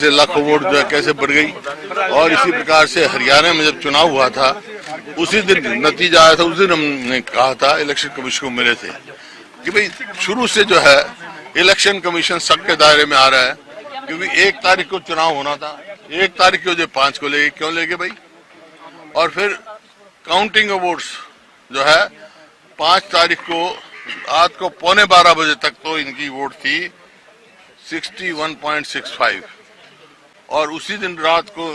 से लाखों वोट जो है कैसे बढ़ गई। और इसी प्रकार से हरियाणा में जब चुनाव हुआ था उसी दिन नतीजा आया था, उस दिन हमने कहा था इलेक्शन कमीशन को मिले थे कि भाई शुरू से जो है इलेक्शन कमीशन सबके दायरे में आ रहा है, क्योंकि 1 तारीख को चुनाव होना था, 1 तारीख को जो 5 को लेके क्यों लेके भाई। और फिर काउंटिंग ऑफ वोट्स जो है 5 तारीख को रात को 11:15 बजे तक तो इनकी वोट थी 61.65 और उसी दिन रात को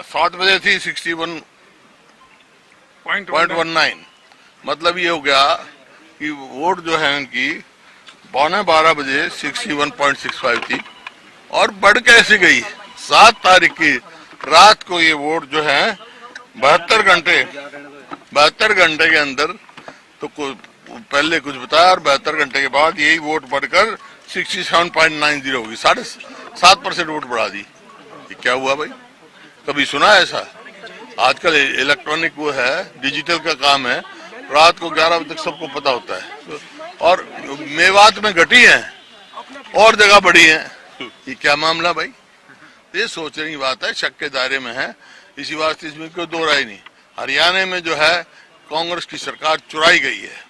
7 बजे थी 61.19। मतलब ये हो गया कि वोट जो है इनकी 11:15 बजे 61.65 थी और बढ़ कैसे गई 7 तारीख की रात को ये वोट जो है 72 घंटे के अंदर तो पहले कुछ बताया और 72 घंटे के बाद यही वोट बढ़कर 67.90 होगी, 7.5% वोट बढ़ा दी। ये क्या हुआ भाई, कभी सुना है ऐसा? आजकल इलेक्ट्रॉनिक वो है, डिजिटल का काम है, रात को 11 बजे तक सबको पता होता है। और मेवात में घटी है और जगह बढ़ी है, ये क्या मामला भाई? ये सोचने की बात है, शक के दायरे में है, इसी वास्ते इसमें कोई दो राय नहीं। हरियाणा में जो है कांग्रेस की सरकार चुराई गई है।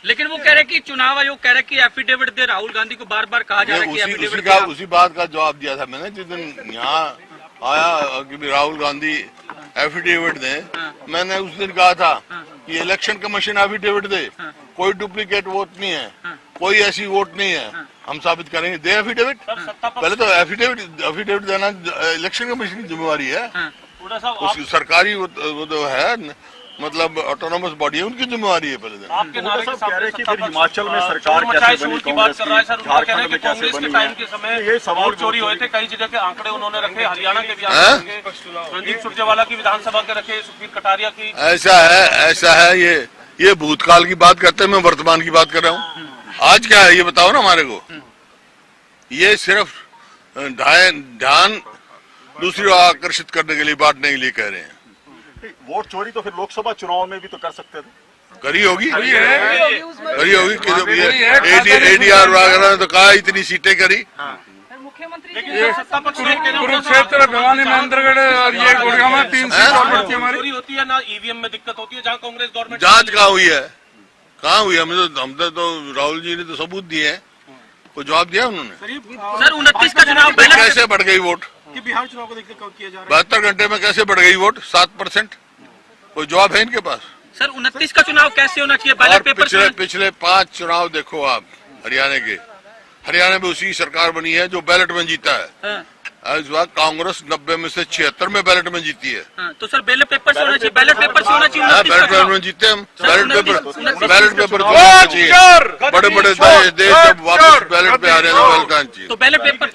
लेकिन वो कह रहे कि चुनाव आयोग कह रहे कि एफिडेविट दे, राहुल गांधी को बार बार कहा जा रहा है कि एफिडेविट उसी बात का जवाब दिया था मैंने जिस दिन यहाँ आया कि राहुल गांधी एफिडेविट दे। मैंने उस दिन कहा था कि इलेक्शन कमीशन एफिडेविट दे, कोई डुप्लीकेट वोट नहीं है, कोई ऐसी वोट नहीं है, हम साबित करेंगे। दे एफिडेविट, पहले तो एफिडेविट देना इलेक्शन कमीशन की जिम्मेवारी है, उसकी सरकारी वो तो है, मतलब ऑटोनोमस बॉडी है, उनकी जिम्मेवारी है। पहले आपके नारे के सामने कि फिर हिमाचल में सरकार कैसे बनी, की बात कर रहा है सर, झारखंड में कैसे बनी, टाइम के समय ये सवाल चोरी हुए थे, कई जगह के आंकड़े उन्होंने रखे, हरियाणा के भी आंकड़े, रणदीप सुरजेवाला की विधानसभा के रखे, सुखबीर कटारिया की। ऐसा है ये भूतकाल की बात करते हैं, मैं वर्तमान की बात कर रहा हूँ। आज क्या है ये बताओ ना हमारे को। ये सिर्फ ध्यान दूसरी ओर आकर्षित करने के लिए, बांटने के लिए कह रहे हैं। वोट चोरी तो फिर लोकसभा चुनाव में भी तो कर सकते थे, करी होगी एडीआर वगैरह ने तो कहा इतनी सीटें करी। कुरुक्षेत्र, भिवानी, महेंद्रगढ़ और ये गुड़गांव में 3 सीट और बढ़ती हमारी। चोरी होती है ना, ईवीएम में दिक्कत होती है, जहाँ कांग्रेस गवर्नमेंट। जांच कहाँ हुई है? हमने तो राहुल जी ने तो सबूत दिए हैं, कोई जवाब दिया उन्होंने? सर 29 का चुनाव कैसे बढ़ गई वोट? बिहार चुनाव को देखते किया जा रहा है, 72 घंटे में कैसे बढ़ गई वोट 7%? कोई जवाब है इनके पास? सर 29 का चुनाव कैसे होना चाहिए? बैलेट पेपर पिछले 5 चुनाव देखो आप हरियाणा के। हरियाणा में उसी सरकार बनी है जो बैलेट में जीता है। इस बार कांग्रेस 90 में से 76 में बैलेट में जीती है। तो सर बैलेट पेपर से होना चाहिए, बैलेट पेपर से होना चाहिए। बैलेट पेपर में जीते हम, बैलेट पेपर चाहिए। बड़े देश जब वापस बैलेट पे आ रहे हैं तो बैलेट चाहिए। तो बैलेट पेपर